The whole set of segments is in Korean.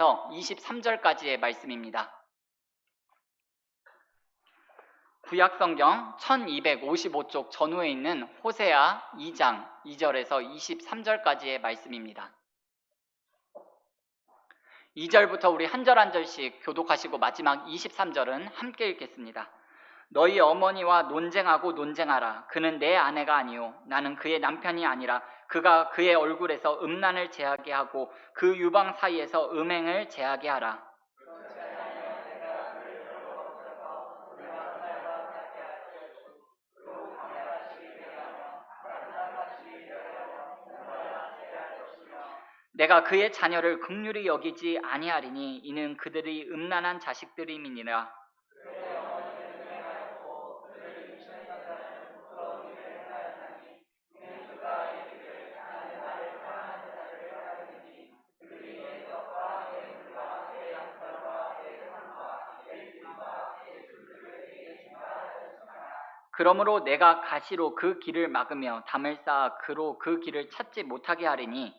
23절까지의 말씀입니다. 구약성경 1255쪽 전후에 있는 호세아 2장 2절에서 23절까지의 말씀입니다. 2절부터 우리 한 절 한 절씩 교독하시고 마지막 23절은 함께 읽겠습니다. 너희 어머니와 논쟁하라. 그는 내 아내가 아니요 나는 그의 남편이 아니라 그가 그의 얼굴에서 음란을 제하게 하고 그 유방 사이에서 음행을 제하게 하라. 내가 그의 자녀를 긍휼히 여기지 아니하리니 이는 그들이 음란한 자식들임이니라. 그러므로 내가 가시로 그 길을 막으며 담을 쌓아 그로 그 길을 찾지 못하게 하리니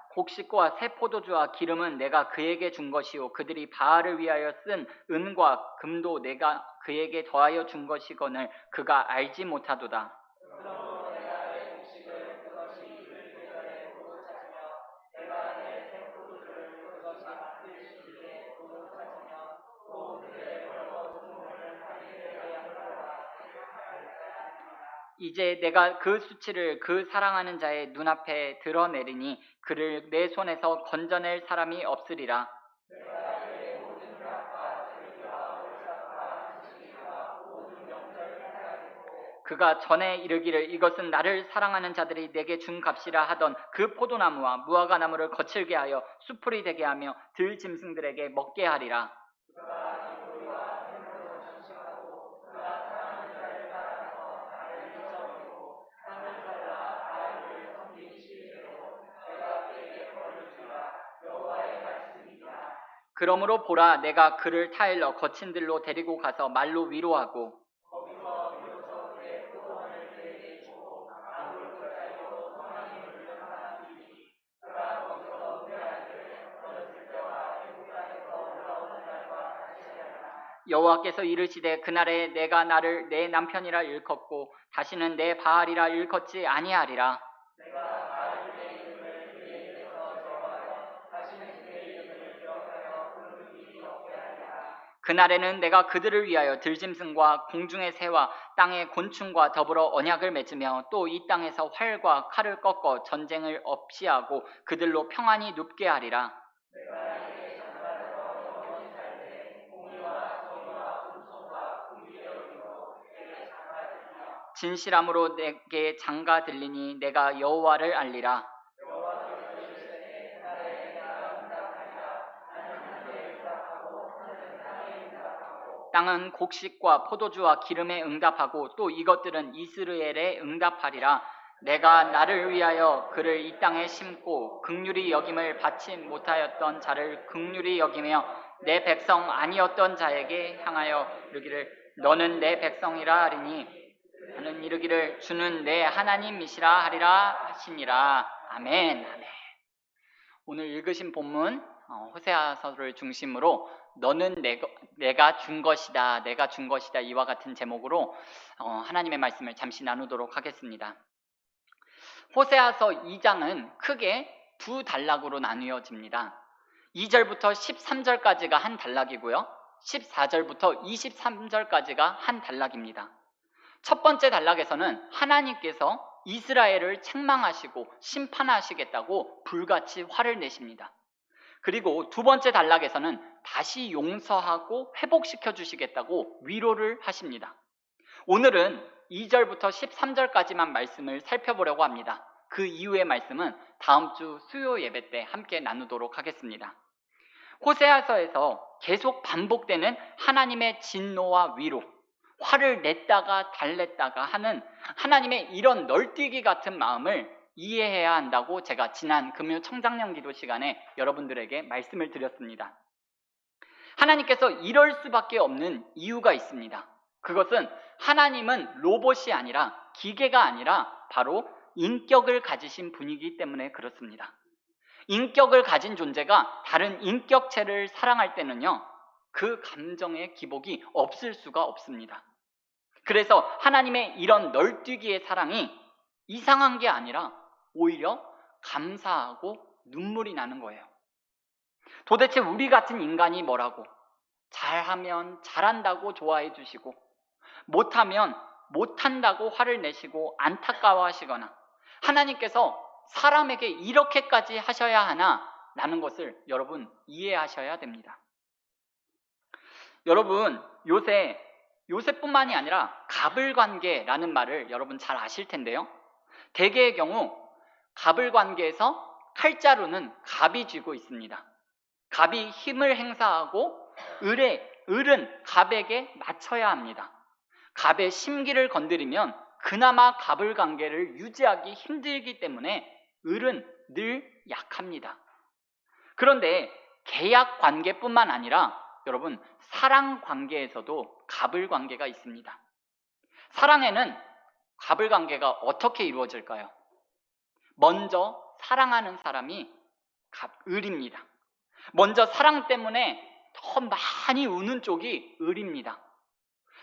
곡식과 새 포도주와 기름은 내가 그에게 준 것이요 그들이 바알을 위하여 쓴 은과 금도 내가 그에게 더하여 준 것이거늘 그가 알지 못하도다. 이제 내가 그 수치를 그 사랑하는 자의 눈앞에 드러내리니 그를 내 손에서 건져낼 사람이 없으리라. 그가 전에 이르기를 이것은 나를 사랑하는 자들이 내게 준 값이라 하던 그 포도나무와 무화과 나무를 거칠게 하여 수풀이 되게 하며 들짐승들에게 먹게 하리라. 그러므로 보라 내가 그를 타일러 거친 들로 데리고 가서 말로 위로하고 여호와께서 이르시되 그날에 내가 나를 내 남편이라 일컫고 다시는 내 바알이라 일컫지 아니하리라. 그날에는 내가 그들을 위하여 들짐승과 공중의 새와 땅의 곤충과 더불어 언약을 맺으며 또 이 땅에서 활과 칼을 꺾어 전쟁을 없이 하고 그들로 평안히 눕게 하리라. 진실함으로 내게 장가 들리니 내가 여호와를 알리라. 땅은 곡식과 포도주와 기름에 응답하고 또 이것들은 이스라엘에 응답하리라. 내가 나를 위하여 그를 이 땅에 심고 긍휼히 여김을 받지 못하였던 자를 긍휼히 여기며 내 백성 아니었던 자에게 향하여 이르기를 너는 내 백성이라 하리니 나는 이르기를 주는 내 하나님이시라 하리라 하시니라. 아멘. 아멘. 오늘 읽으신 본문 호세아서를 중심으로 너는 내가 준 것이다 이와 같은 제목으로 하나님의 말씀을 잠시 나누도록 하겠습니다. 호세아서 2장은 크게 두 단락으로 나누어집니다. 2절부터 13절까지가 한 단락이고요. 14절부터 23절까지가 한 단락입니다. 첫 번째 단락에서는 하나님께서 이스라엘을 책망하시고 심판하시겠다고 불같이 화를 내십니다. 그리고 두 번째 단락에서는 다시 용서하고 회복시켜 주시겠다고 위로를 하십니다. 오늘은 2절부터 13절까지만 말씀을 살펴보려고 합니다. 그 이후의 말씀은 다음 주 수요 예배 때 함께 나누도록 하겠습니다. 호세아서에서 계속 반복되는 하나님의 진노와 위로, 화를 냈다가 달랬다가 하는 하나님의 이런 널뛰기 같은 마음을 이해해야 한다고 제가 지난 금요 청장년 기도 시간에 여러분들에게 말씀을 드렸습니다. 하나님께서 이럴 수밖에 없는 이유가 있습니다. 그것은 하나님은 로봇이 아니라 기계가 아니라 바로 인격을 가지신 분이기 때문에 그렇습니다. 인격을 가진 존재가 다른 인격체를 사랑할 때는요, 그 감정의 기복이 없을 수가 없습니다. 그래서 하나님의 이런 널뛰기의 사랑이 이상한 게 아니라 오히려 감사하고 눈물이 나는 거예요. 도대체 우리 같은 인간이 뭐라고, 잘하면 잘한다고 좋아해 주시고 못하면 못한다고 화를 내시고 안타까워하시거나 하나님께서 사람에게 이렇게까지 하셔야 하나 라는 것을 여러분 이해하셔야 됩니다. 여러분 요새뿐만이 아니라 갑을관계라는 말을 여러분 잘 아실 텐데요. 대개의 경우 갑을관계에서 칼자루는 갑이 쥐고 있습니다. 갑이 힘을 행사하고 을은 갑에게 맞춰야 합니다. 갑의 심기를 건드리면 그나마 갑을관계를 유지하기 힘들기 때문에 을은 늘 약합니다. 그런데 계약관계뿐만 아니라 여러분 사랑관계에서도 갑을관계가 있습니다. 사랑에는 갑을관계가 어떻게 이루어질까요? 먼저 사랑하는 사람이 을입니다. 먼저 사랑 때문에 더 많이 우는 쪽이 을입니다.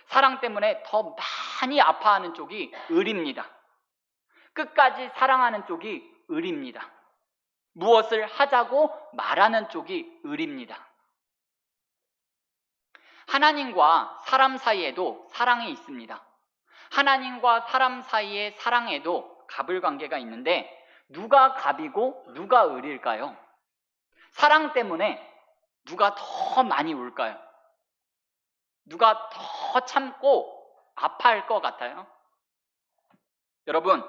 사랑 때문에 더 많이 아파하는 쪽이 을입니다. 끝까지 사랑하는 쪽이 을입니다. 무엇을 하자고 말하는 쪽이 을입니다. 하나님과 사람 사이에도 사랑이 있습니다. 하나님과 사람 사이의 사랑에도 갑을관계가 있는데 누가 갑이고 누가 을일까요? 사랑 때문에 누가 더 많이 울까요? 누가 더 참고 아파할 것 같아요? 여러분,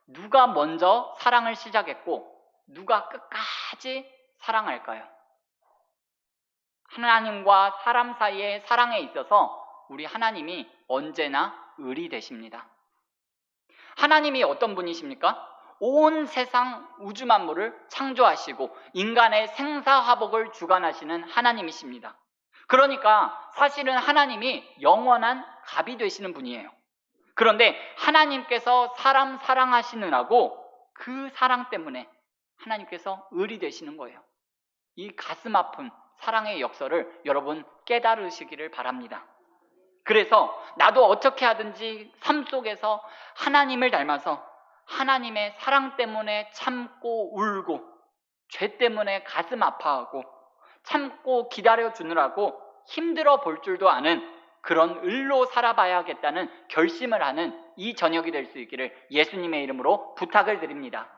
누가 먼저 사랑을 시작했고 누가 끝까지 사랑할까요? 하나님과 사람 사이의 사랑에 있어서 우리 하나님이 언제나 을이 되십니다. 하나님이 어떤 분이십니까? 온 세상 우주 만물을 창조하시고 인간의 생사화복을 주관하시는 하나님이십니다. 그러니까 사실은 하나님이 영원한 갑이 되시는 분이에요. 그런데 하나님께서 사람 사랑하시느라고 그 사랑 때문에 하나님께서 을이 되시는 거예요. 이 가슴 아픈 사랑의 역설을 여러분 깨달으시기를 바랍니다. 그래서 나도 어떻게 하든지 삶 속에서 하나님을 닮아서 하나님의 사랑 때문에 참고 울고 죄 때문에 가슴 아파하고 참고 기다려주느라고 힘들어 볼 줄도 아는 그런 을로 살아봐야겠다는 결심을 하는 이 저녁이 될 수 있기를 예수님의 이름으로 부탁을 드립니다.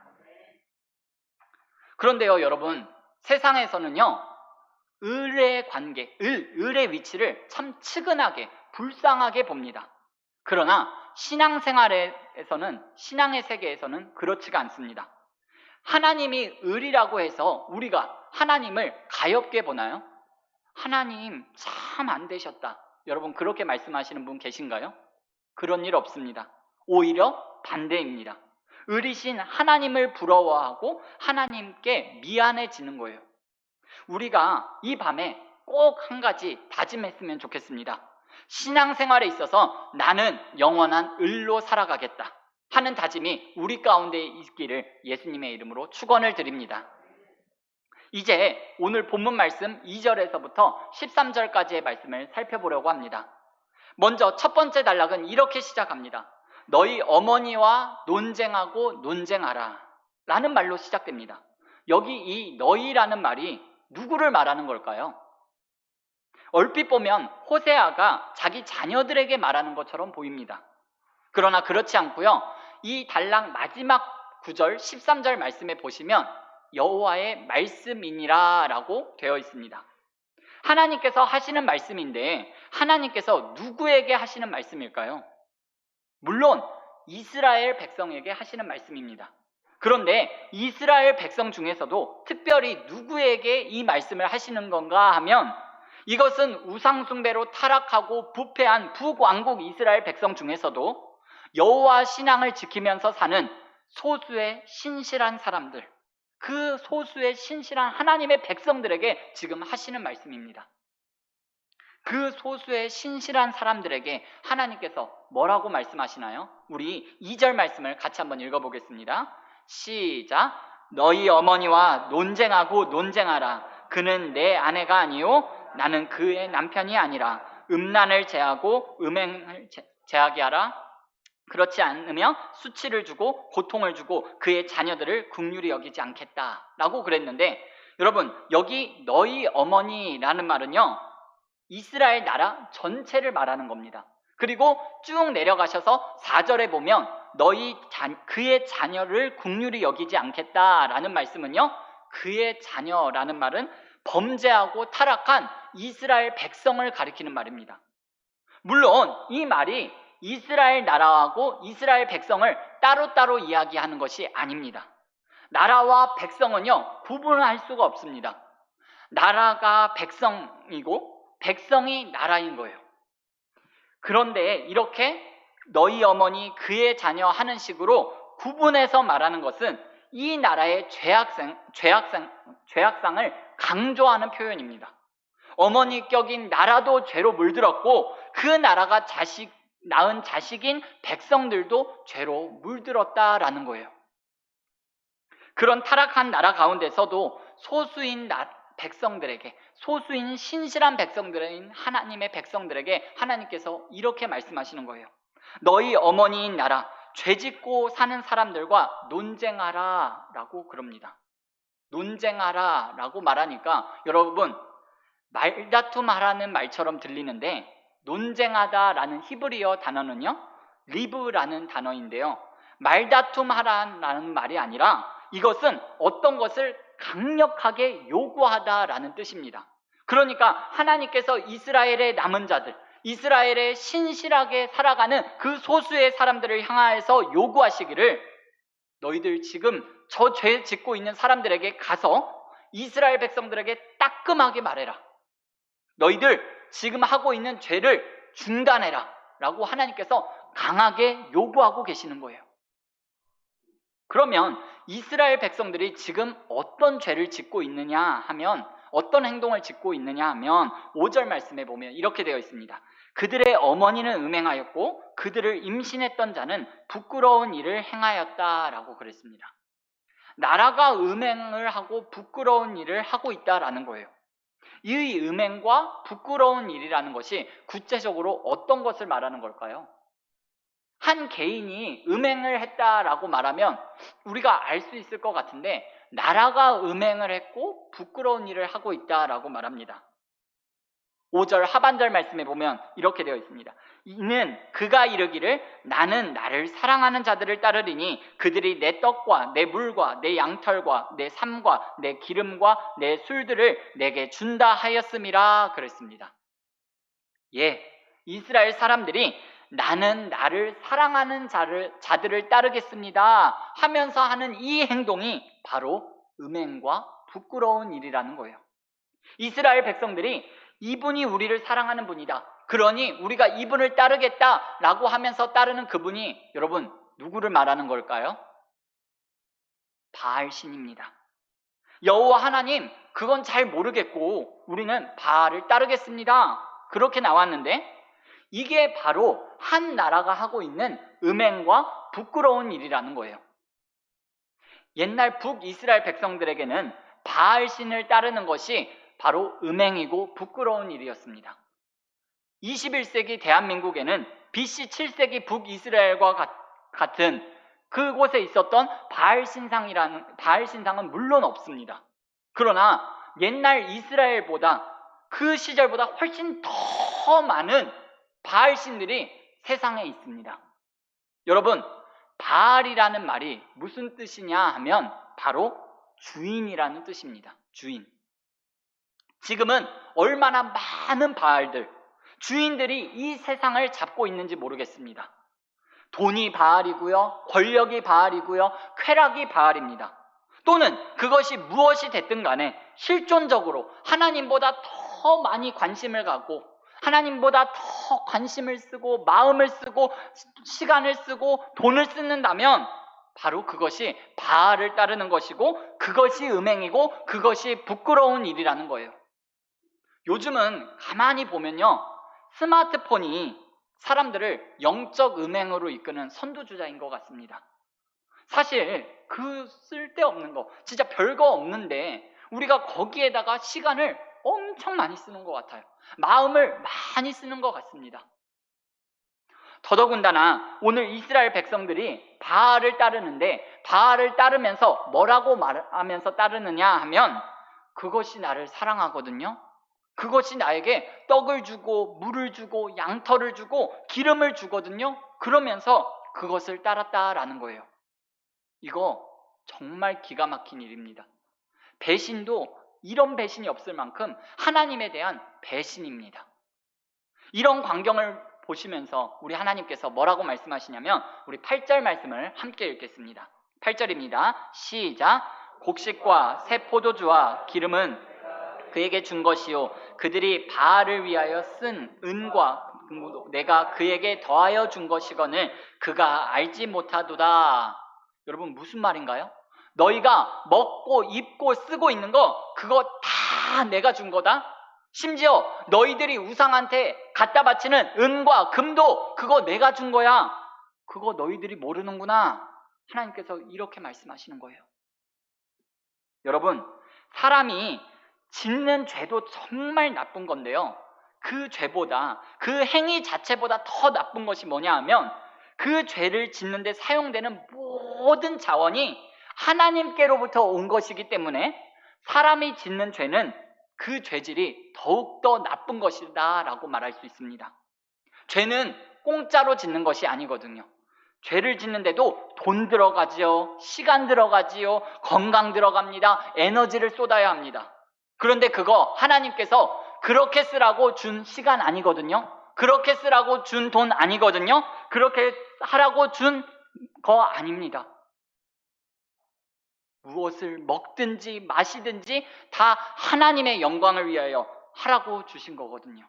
그런데요 여러분, 세상에서는요 을의 관계, 을의 위치를 참 측은하게 불쌍하게 봅니다. 그러나 신앙생활에서는, 신앙의 세계에서는 그렇지가 않습니다. 하나님이 을이라고 해서 우리가 하나님을 가엽게 보나요? 하나님 참 안 되셨다. 여러분 그렇게 말씀하시는 분 계신가요? 그런 일 없습니다. 오히려 반대입니다. 을이신 하나님을 부러워하고 하나님께 미안해지는 거예요. 우리가 이 밤에 꼭 한 가지 다짐했으면 좋겠습니다. 신앙생활에 있어서 나는 영원한 을로 살아가겠다 하는 다짐이 우리 가운데 있기를 예수님의 이름으로 축원을 드립니다. 이제 오늘 본문 말씀 2절에서부터 13절까지의 말씀을 살펴보려고 합니다. 먼저 첫 번째 단락은 이렇게 시작합니다. 너희 어머니와 논쟁하고 논쟁하라 라는 말로 시작됩니다. 여기 이 너희라는 말이 누구를 말하는 걸까요? 얼핏 보면 호세아가 자기 자녀들에게 말하는 것처럼 보입니다. 그러나 그렇지 않고요. 이 단락 마지막 9절 13절 말씀에 보시면 여호와의 말씀이니라 라고 되어 있습니다. 하나님께서 하시는 말씀인데 하나님께서 누구에게 하시는 말씀일까요? 물론 이스라엘 백성에게 하시는 말씀입니다. 그런데 이스라엘 백성 중에서도 특별히 누구에게 이 말씀을 하시는 건가 하면 이것은 우상숭배로 타락하고 부패한 북왕국 이스라엘 백성 중에서도 여호와 신앙을 지키면서 사는 소수의 신실한 사람들, 그 소수의 신실한 하나님의 백성들에게 지금 하시는 말씀입니다. 그 소수의 신실한 사람들에게 하나님께서 뭐라고 말씀하시나요? 우리 2절 말씀을 같이 한번 읽어보겠습니다. 시작. 너희 어머니와 논쟁하고 논쟁하라. 그는 내 아내가 아니요 나는 그의 남편이 아니라 음란을 제하고 음행을 제하게 하라. 그렇지 않으면 수치를 주고 고통을 주고 그의 자녀들을 긍휼히 여기지 않겠다라고 그랬는데, 여러분, 여기 너희 어머니라는 말은요, 이스라엘 나라 전체를 말하는 겁니다. 그리고 쭉 내려가셔서 4절에 보면 그의 자녀를 긍휼히 여기지 않겠다라는 말씀은요, 그의 자녀라는 말은 범죄하고 타락한 이스라엘 백성을 가리키는 말입니다. 물론 이 말이 이스라엘 나라하고 이스라엘 백성을 따로따로 이야기하는 것이 아닙니다. 나라와 백성은요, 구분할 수가 없습니다. 나라가 백성이고 백성이 나라인 거예요. 그런데 이렇게 너희 어머니 그의 자녀 하는 식으로 구분해서 말하는 것은 이 나라의 죄악상을 강조하는 표현입니다. 어머니 격인 나라도 죄로 물들었고 그 나라가 낳은 자식인 백성들도 죄로 물들었다라는 거예요. 그런 타락한 나라 가운데서도 소수인 백성들에게, 소수인 신실한 백성들인 하나님의 백성들에게 하나님께서 이렇게 말씀하시는 거예요. 너희 어머니인 나라, 죄짓고 사는 사람들과 논쟁하라 라고 그럽니다. 논쟁하라 라고 말하니까 여러분, 말다툼하라는 말처럼 들리는데, 논쟁하다라는 히브리어 단어는요, 리브라는 단어인데요, 말다툼하라는 말이 아니라 이것은 어떤 것을 강력하게 요구하다라는 뜻입니다. 그러니까 하나님께서 이스라엘의 남은 자들, 이스라엘의 신실하게 살아가는 그 소수의 사람들을 향하여서 요구하시기를, 너희들 지금 저 죄 짓고 있는 사람들에게 가서 이스라엘 백성들에게 따끔하게 말해라. 너희들 지금 하고 있는 죄를 중단해라 라고 하나님께서 강하게 요구하고 계시는 거예요. 그러면 이스라엘 백성들이 지금 어떤 죄를 짓고 있느냐 하면, 어떤 행동을 짓고 있느냐 하면 5절 말씀에 보면 이렇게 되어 있습니다. 그들의 어머니는 음행하였고 그들을 임신했던 자는 부끄러운 일을 행하였다라고 그랬습니다. 나라가 음행을 하고 부끄러운 일을 하고 있다라는 거예요. 이 음행과 부끄러운 일이라는 것이 구체적으로 어떤 것을 말하는 걸까요? 한 개인이 음행을 했다라고 말하면 우리가 알 수 있을 것 같은데, 나라가 음행을 했고 부끄러운 일을 하고 있다라고 말합니다. 5절 하반절 말씀에 보면 이렇게 되어 있습니다. 이는 그가 이르기를 나는 나를 사랑하는 자들을 따르리니 그들이 내 떡과 내 물과 내 양털과 내 삶과 내 기름과 내 술들을 내게 준다 하였음이라 그랬습니다. 이스라엘 사람들이 나는 나를 사랑하는 자들을 따르겠습니다 하면서 하는 이 행동이 바로 음행과 부끄러운 일이라는 거예요. 이스라엘 백성들이 이분이 우리를 사랑하는 분이다, 그러니 우리가 이분을 따르겠다라고 하면서 따르는 그분이, 여러분, 누구를 말하는 걸까요? 바알신입니다. 여호와 하나님, 그건 잘 모르겠고 우리는 바알을 따르겠습니다, 그렇게 나왔는데, 이게 바로 한 나라가 하고 있는 음행과 부끄러운 일이라는 거예요. 옛날 북이스라엘 백성들에게는 바알신을 따르는 것이 바로 음행이고 부끄러운 일이었습니다. 21세기 대한민국에는 BC 7세기 북이스라엘과 같은 그곳에 있었던 바알신상은 물론 없습니다. 그러나 옛날 이스라엘보다, 그 시절보다 훨씬 더 많은 바알신들이 세상에 있습니다. 여러분, 바알이라는 말이 무슨 뜻이냐 하면 바로 주인이라는 뜻입니다. 주인. 지금은 얼마나 많은 바알들, 주인들이 이 세상을 잡고 있는지 모르겠습니다. 돈이 바알이고요, 권력이 바알이고요, 쾌락이 바알입니다. 또는 그것이 무엇이 됐든 간에 실존적으로 하나님보다 더 많이 관심을 갖고, 하나님보다 더 관심을 쓰고 마음을 쓰고 시간을 쓰고 돈을 쓰는다면 바로 그것이 바알을 따르는 것이고 그것이 음행이고 그것이 부끄러운 일이라는 거예요. 요즘은 가만히 보면요, 스마트폰이 사람들을 영적 음행으로 이끄는 선두주자인 것 같습니다. 사실 그 쓸데없는 거, 진짜 별거 없는데 우리가 거기에다가 시간을 엄청 많이 쓰는 것 같아요. 마음을 많이 쓰는 것 같습니다. 더더군다나 오늘 이스라엘 백성들이 바알을 따르는데 바알을 따르면서 뭐라고 말하면서 따르느냐 하면 그것이 나를 사랑하거든요. 그것이 나에게 떡을 주고 물을 주고 양털을 주고 기름을 주거든요. 그러면서 그것을 따랐다라는 거예요. 이거 정말 기가 막힌 일입니다. 배신도 이런 배신이 없을 만큼 하나님에 대한 배신입니다. 이런 광경을 보시면서 우리 하나님께서 뭐라고 말씀하시냐면 우리 8절 말씀을 함께 읽겠습니다. 8절입니다. 시작. 곡식과 새 포도주와 기름은 그에게 준 것이요 그들이 바알을 위하여 쓴 은과 내가 그에게 더하여 준 것이거늘 그가 알지 못하도다. 여러분 무슨 말인가요? 너희가 먹고 입고 쓰고 있는 거 그거 다 내가 준 거다? 심지어 너희들이 우상한테 갖다 바치는 은과 금도 그거 내가 준 거야. 그거 너희들이 모르는구나. 하나님께서 이렇게 말씀하시는 거예요. 여러분, 사람이 짓는 죄도 정말 나쁜 건데요, 그 죄보다, 그 행위 자체보다 더 나쁜 것이 뭐냐 하면 그 죄를 짓는 데 사용되는 모든 자원이 하나님께로부터 온 것이기 때문에 사람이 짓는 죄는 그 죄질이 더욱더 나쁜 것이다 라고 말할 수 있습니다. 죄는 공짜로 짓는 것이 아니거든요. 죄를 짓는데도 돈 들어가지요, 시간 들어가지요, 건강 들어갑니다, 에너지를 쏟아야 합니다. 그런데 그거 하나님께서 그렇게 쓰라고 준 시간 아니거든요. 그렇게 쓰라고 준 돈 아니거든요. 그렇게 하라고 준 거 아닙니다. 무엇을 먹든지 마시든지 다 하나님의 영광을 위하여 하라고 주신 거거든요.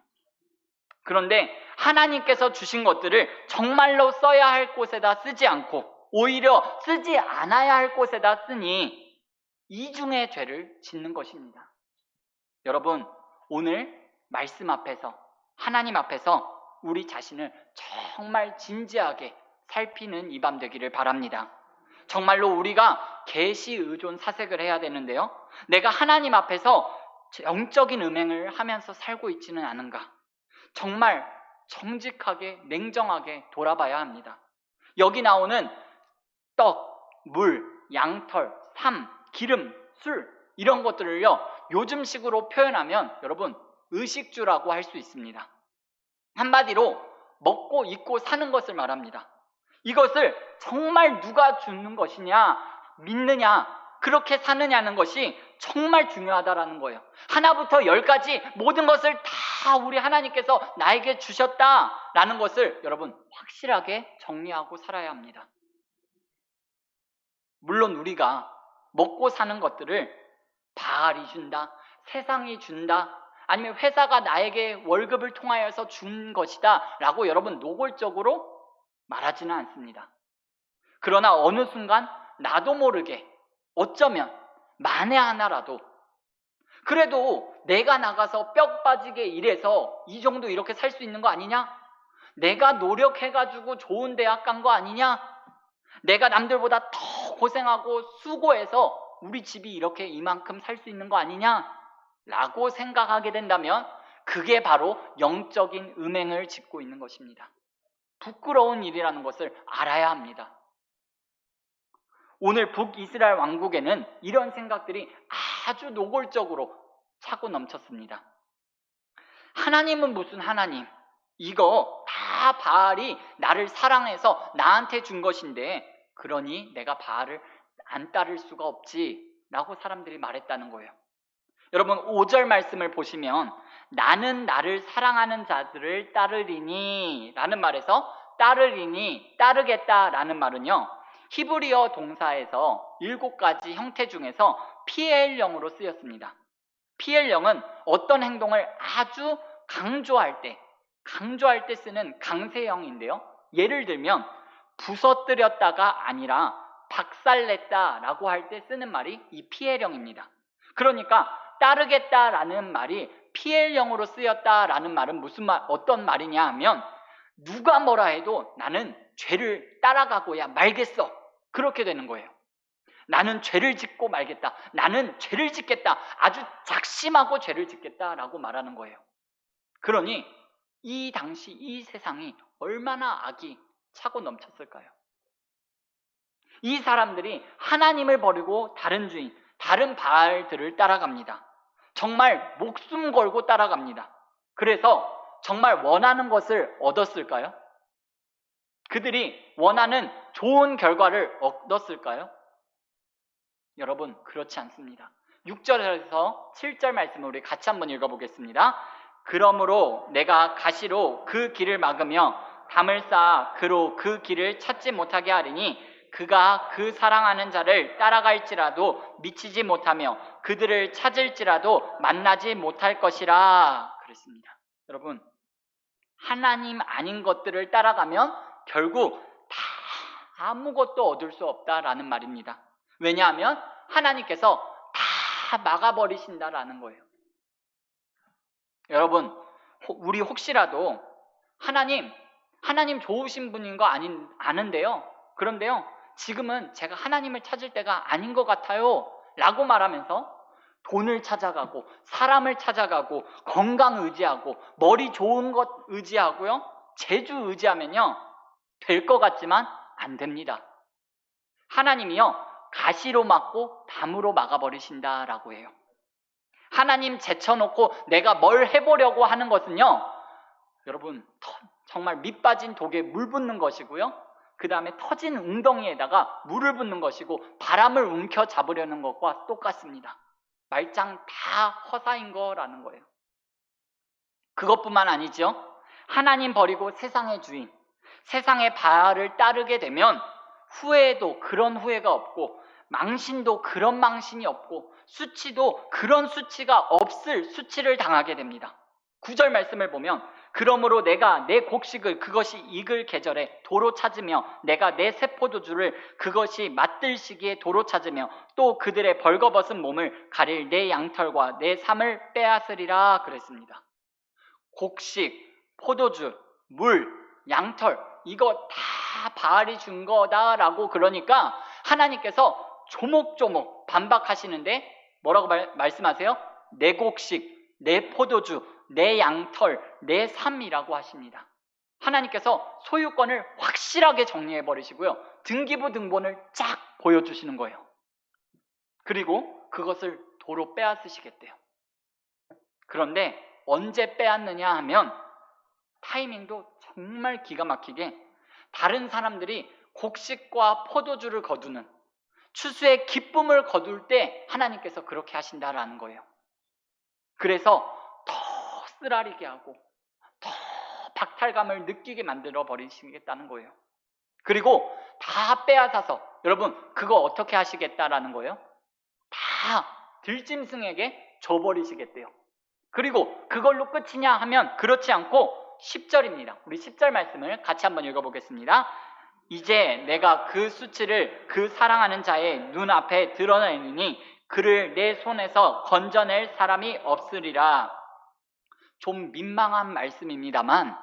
그런데 하나님께서 주신 것들을 정말로 써야 할 곳에다 쓰지 않고 오히려 쓰지 않아야 할 곳에다 쓰니 이중의 죄를 짓는 것입니다. 여러분, 오늘 말씀 앞에서, 하나님 앞에서 우리 자신을 정말 진지하게 살피는 이 밤 되기를 바랍니다. 정말로 우리가 계시 의존 사색을 해야 되는데요, 내가 하나님 앞에서 영적인 음행을 하면서 살고 있지는 않은가, 정말 정직하게 냉정하게 돌아봐야 합니다. 여기 나오는 떡, 물, 양털, 삶, 기름, 술 이런 것들을요, 요즘식으로 표현하면 여러분 의식주라고 할 수 있습니다. 한마디로 먹고 입고 사는 것을 말합니다. 이것을 정말 누가 주는 것이냐, 믿느냐, 그렇게 사느냐는 것이 정말 중요하다라는 거예요. 하나부터 10까지 모든 것을 다 우리 하나님께서 나에게 주셨다라는 것을 여러분 확실하게 정리하고 살아야 합니다. 물론 우리가 먹고 사는 것들을 바알이 준다, 세상이 준다, 아니면 회사가 나에게 월급을 통하여서 준 것이다 라고 여러분 노골적으로 말하지는 않습니다. 그러나 어느 순간 나도 모르게 어쩌면 만에 하나라도 그래도 내가 나가서 뼈 빠지게 일해서 이 정도 이렇게 살 수 있는 거 아니냐? 내가 노력해가지고 좋은 대학 간 거 아니냐? 내가 남들보다 더 고생하고 수고해서 우리 집이 이렇게 이만큼 살 수 있는 거 아니냐? 라고 생각하게 된다면 그게 바로 영적인 음행을 짓고 있는 것입니다. 부끄러운 일이라는 것을 알아야 합니다. 오늘 북이스라엘 왕국에는 이런 생각들이 아주 노골적으로 차고 넘쳤습니다. 하나님은 무슨 하나님? 이거 다 바알이 나를 사랑해서 나한테 준 것인데 그러니 내가 바알을 안 따를 수가 없지 라고 사람들이 말했다는 거예요. 여러분 5절 말씀을 보시면 나는 나를 사랑하는 자들을 따르리니 라는 말에서 따르리니, 따르겠다 라는 말은요, 히브리어 동사에서 7가지 형태 중에서 PL형으로 쓰였습니다. PL형은 어떤 행동을 아주 강조할 때 쓰는 강세형인데요, 예를 들면 부서뜨렸다가 아니라 박살냈다라고 할 때 쓰는 말이 이 피해령입니다. 그러니까 따르겠다라는 말이 피해령으로 쓰였다라는 말은 어떤 말이냐 하면 누가 뭐라 해도 나는 죄를 따라가고야 말겠어. 그렇게 되는 거예요. 나는 죄를 짓고 말겠다. 나는 죄를 짓겠다. 아주 작심하고 죄를 짓겠다라고 말하는 거예요. 그러니 이 당시 이 세상이 얼마나 악이 차고 넘쳤을까요? 이 사람들이 하나님을 버리고 다른 주인, 다른 바알들을 따라갑니다. 정말 목숨 걸고 따라갑니다. 그래서 정말 원하는 것을 얻었을까요? 그들이 원하는 좋은 결과를 얻었을까요? 여러분, 그렇지 않습니다. 6절에서 7절 말씀을 우리 같이 한번 읽어보겠습니다. 그러므로 내가 가시로 그 길을 막으며 담을 쌓아 그로 그 길을 찾지 못하게 하리니 그가 그 사랑하는 자를 따라갈지라도 미치지 못하며 그들을 찾을지라도 만나지 못할 것이라 그랬습니다. 여러분, 하나님 아닌 것들을 따라가면 결국 다 아무것도 얻을 수 없다라는 말입니다. 왜냐하면 하나님께서 다 막아버리신다라는 거예요. 여러분, 우리 혹시라도 하나님 좋으신 분인 거 아는데요. 그런데요, 지금은 제가 하나님을 찾을 때가 아닌 것 같아요 라고 말하면서 돈을 찾아가고 사람을 찾아가고 건강 의지하고 머리 좋은 것 의지하고요, 재주 의지하면요 될 것 같지만 안 됩니다. 하나님이요 가시로 막고 담으로 막아버리신다라고 해요. 하나님 제쳐놓고 내가 뭘 해보려고 하는 것은요, 여러분 정말 밑 빠진 독에 물 붓는 것이고요, 그 다음에 터진 웅덩이에다가 물을 붓는 것이고 바람을 움켜 잡으려는 것과 똑같습니다. 말짱 다 허사인 거라는 거예요. 그것뿐만 아니죠. 하나님 버리고 세상의 주인, 세상의 바알을 따르게 되면 후회도 그런 후회가 없고 망신도 그런 망신이 없고 수치도 그런 수치가 없을 수치를 당하게 됩니다. 9절 말씀을 보면 그러므로 내가 내 곡식을 그것이 익을 계절에 도로 찾으며 내가 내 새 포도주를 그것이 맛들 시기에 도로 찾으며 또 그들의 벌거벗은 몸을 가릴 내 양털과 내 삶을 빼앗으리라 그랬습니다. 곡식, 포도주, 물, 양털 이거 다 바알이 준 거다라고 그러니까 하나님께서 조목조목 반박하시는데 뭐라고 말씀하세요? 내 곡식, 내 포도주, 내 양털, 내 삶이라고 하십니다. 하나님께서 소유권을 확실하게 정리해 버리시고요, 등기부 등본을 쫙 보여주시는 거예요. 그리고 그것을 도로 빼앗으시겠대요. 그런데 언제 빼앗느냐 하면 타이밍도 정말 기가 막히게 다른 사람들이 곡식과 포도주를 거두는 추수의 기쁨을 거둘 때 하나님께서 그렇게 하신다라는 거예요. 그래서 더 쓰라리게 하고 더 박탈감을 느끼게 만들어 버리시겠다는 거예요. 그리고 다 빼앗아서 여러분 그거 어떻게 하시겠다라는 거예요? 다 들짐승에게 줘버리시겠대요. 그리고 그걸로 끝이냐 하면 그렇지 않고 10절입니다. 우리 10절 말씀을 같이 한번 읽어보겠습니다. 이제 내가 그 수치를 그 사랑하는 자의 눈앞에 드러내니 그를 내 손에서 건져낼 사람이 없으리라. 좀 민망한 말씀입니다만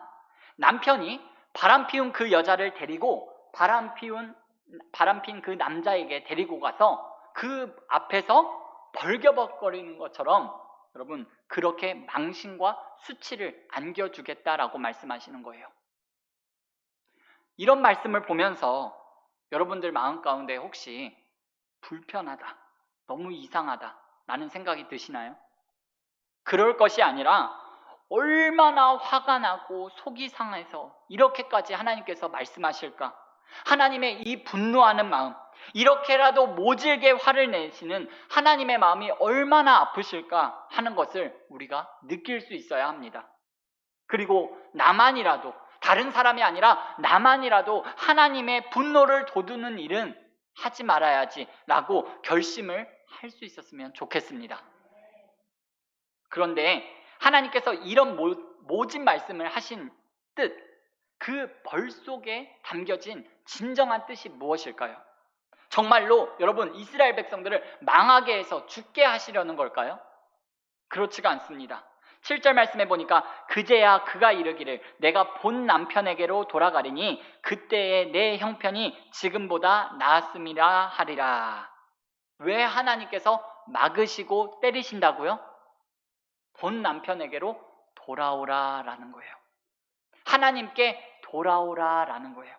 남편이 바람피운 그 여자를 데리고 바람핀 그 남자에게 데리고 가서 그 앞에서 벌겨벅거리는 것처럼 여러분 그렇게 망신과 수치를 안겨주겠다라고 말씀하시는 거예요. 이런 말씀을 보면서 여러분들 마음 가운데 혹시 불편하다, 너무 이상하다 라는 생각이 드시나요? 그럴 것이 아니라 얼마나 화가 나고 속이 상해서 이렇게까지 하나님께서 말씀하실까? 하나님의 이 분노하는 마음, 이렇게라도 모질게 화를 내시는 하나님의 마음이 얼마나 아프실까 하는 것을 우리가 느낄 수 있어야 합니다. 그리고 나만이라도, 다른 사람이 아니라 나만이라도 하나님의 분노를 돋우는 일은 하지 말아야지 라고 결심을 할 수 있었으면 좋겠습니다. 그런데 하나님께서 이런 모진 말씀을 하신 뜻, 그 벌 속에 담겨진 진정한 뜻이 무엇일까요? 정말로 여러분 이스라엘 백성들을 망하게 해서 죽게 하시려는 걸까요? 그렇지가 않습니다. 7절 말씀해 보니까 그제야 그가 이르기를 내가 본 남편에게로 돌아가리니 그때에 내 형편이 지금보다 나았음이라 하리라. 왜 하나님께서 막으시고 때리신다고요? 본 남편에게로 돌아오라라는 거예요. 하나님께 돌아오라라는 거예요.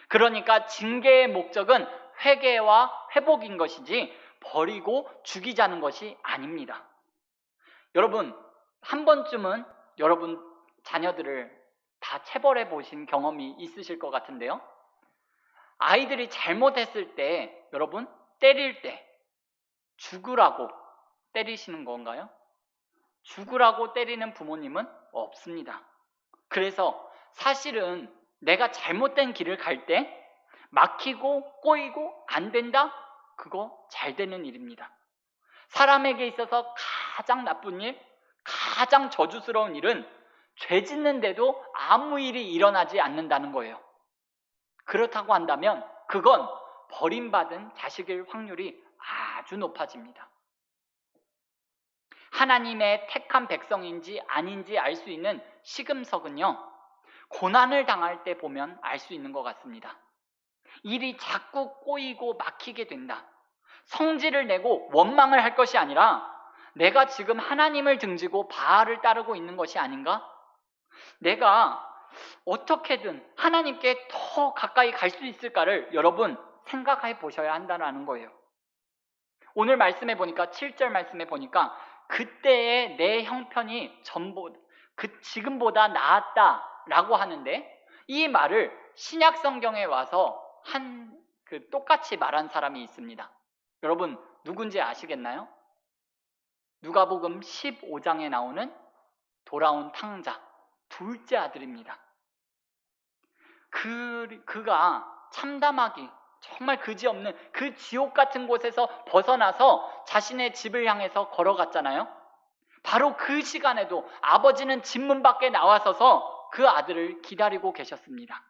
그러니까 징계의 목적은 회개와 회복인 것이지 버리고 죽이자는 것이 아닙니다. 여러분 한 번쯤은 여러분 자녀들을 다 체벌해 보신 경험이 있으실 것 같은데요. 아이들이 잘못했을 때 여러분 때릴 때 죽으라고 때리시는 건가요? 죽으라고 때리는 부모님은 없습니다. 그래서 사실은 내가 잘못된 길을 갈 때 막히고 꼬이고 안 된다? 그거 잘 되는 일입니다. 사람에게 있어서 가장 나쁜 일, 가장 저주스러운 일은 죄 짓는데도 아무 일이 일어나지 않는다는 거예요. 그렇다고 한다면 그건 버림받은 자식일 확률이 아주 높아집니다. 하나님의 택한 백성인지 아닌지 알 수 있는 시금석은요, 고난을 당할 때 보면 알 수 있는 것 같습니다. 일이 자꾸 꼬이고 막히게 된다. 성질을 내고 원망을 할 것이 아니라 내가 지금 하나님을 등지고 바알을 따르고 있는 것이 아닌가? 내가 어떻게든 하나님께 더 가까이 갈 수 있을까를 여러분 생각해 보셔야 한다는 거예요. 오늘 말씀해 보니까 7절 말씀해 보니까 그때의 내 형편이 지금보다 나았다라고 하는데 이 말을 신약 성경에 와서 똑같이 말한 사람이 있습니다. 여러분 누군지 아시겠나요? 누가복음 15장에 나오는 돌아온 탕자 둘째 아들입니다. 그가 참담하기 정말 그지없는 그 지옥 같은 곳에서 벗어나서 자신의 집을 향해서 걸어갔잖아요. 바로 그 시간에도 아버지는 집 문 밖에 나와서서 그 아들을 기다리고 계셨습니다.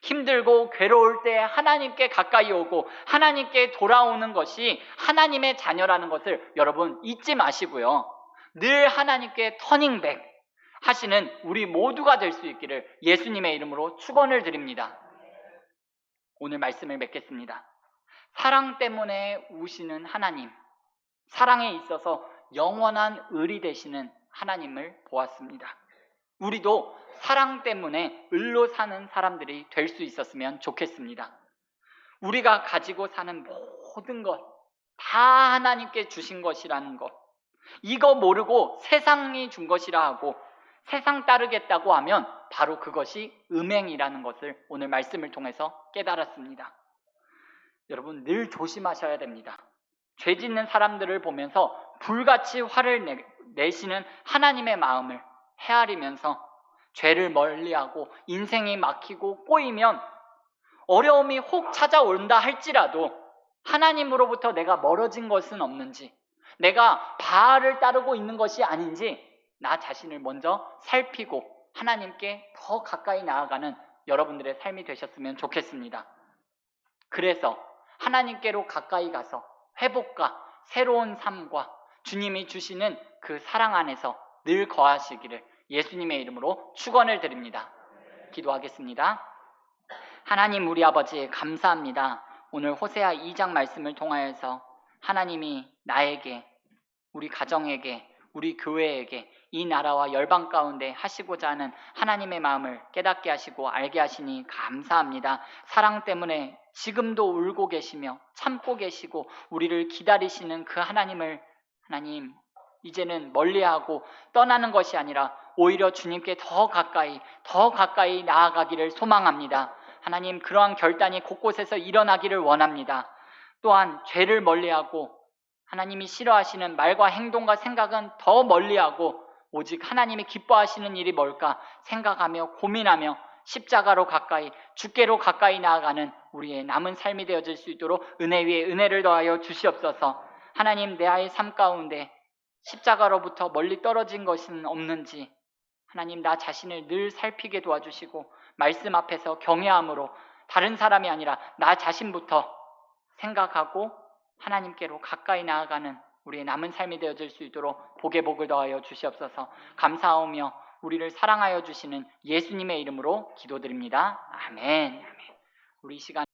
힘들고 괴로울 때 하나님께 가까이 오고 하나님께 돌아오는 것이 하나님의 자녀라는 것을 여러분 잊지 마시고요. 늘 하나님께 터닝백 하시는 우리 모두가 될 수 있기를 예수님의 이름으로 축원을 드립니다. 오늘 말씀을 맺겠습니다. 사랑 때문에 우시는 하나님, 사랑에 있어서 영원한 을이 되시는 하나님을 보았습니다. 우리도 사랑 때문에 을로 사는 사람들이 될 수 있었으면 좋겠습니다. 우리가 가지고 사는 모든 것 다 하나님께 주신 것이라는 것, 이거 모르고 세상이 준 것이라 하고 세상 따르겠다고 하면 바로 그것이 음행이라는 것을 오늘 말씀을 통해서 깨달았습니다. 여러분 늘 조심하셔야 됩니다. 죄 짓는 사람들을 보면서 불같이 화를 내시는 하나님의 마음을 헤아리면서 죄를 멀리하고 인생이 막히고 꼬이면 어려움이 혹 찾아온다 할지라도 하나님으로부터 내가 멀어진 것은 없는지, 내가 바알을 따르고 있는 것이 아닌지 나 자신을 먼저 살피고 하나님께 더 가까이 나아가는 여러분들의 삶이 되셨으면 좋겠습니다. 그래서 하나님께로 가까이 가서 회복과 새로운 삶과 주님이 주시는 그 사랑 안에서 늘 거하시기를 예수님의 이름으로 축원을 드립니다. 기도하겠습니다. 하나님 우리 아버지 감사합니다. 오늘 호세아 2장 말씀을 통하여서 하나님이 나에게, 우리 가정에게, 우리 교회에게 이 나라와 열방 가운데 하시고자 하는 하나님의 마음을 깨닫게 하시고 알게 하시니 감사합니다. 사랑 때문에 지금도 울고 계시며 참고 계시고 우리를 기다리시는 그 하나님을 하나님 이제는 멀리하고 떠나는 것이 아니라 오히려 주님께 더 가까이 나아가기를 소망합니다. 하나님 그러한 결단이 곳곳에서 일어나기를 원합니다. 또한 죄를 멀리하고 하나님이 싫어하시는 말과 행동과 생각은 더 멀리하고 오직 하나님이 기뻐하시는 일이 뭘까 생각하며 고민하며 십자가로 가까이, 주께로 가까이 나아가는 우리의 남은 삶이 되어질 수 있도록 은혜 위에 은혜를 더하여 주시옵소서. 하나님 내 아이의 삶 가운데 십자가로부터 멀리 떨어진 것은 없는지 하나님 나 자신을 늘 살피게 도와주시고 말씀 앞에서 경외함으로 다른 사람이 아니라 나 자신부터 생각하고 하나님께로 가까이 나아가는 우리의 남은 삶이 되어질 수 있도록 복의 복을 더하여 주시옵소서. 감사하며 우리를 사랑하여 주시는 예수님의 이름으로 기도드립니다. 아멘. 우리 이 시간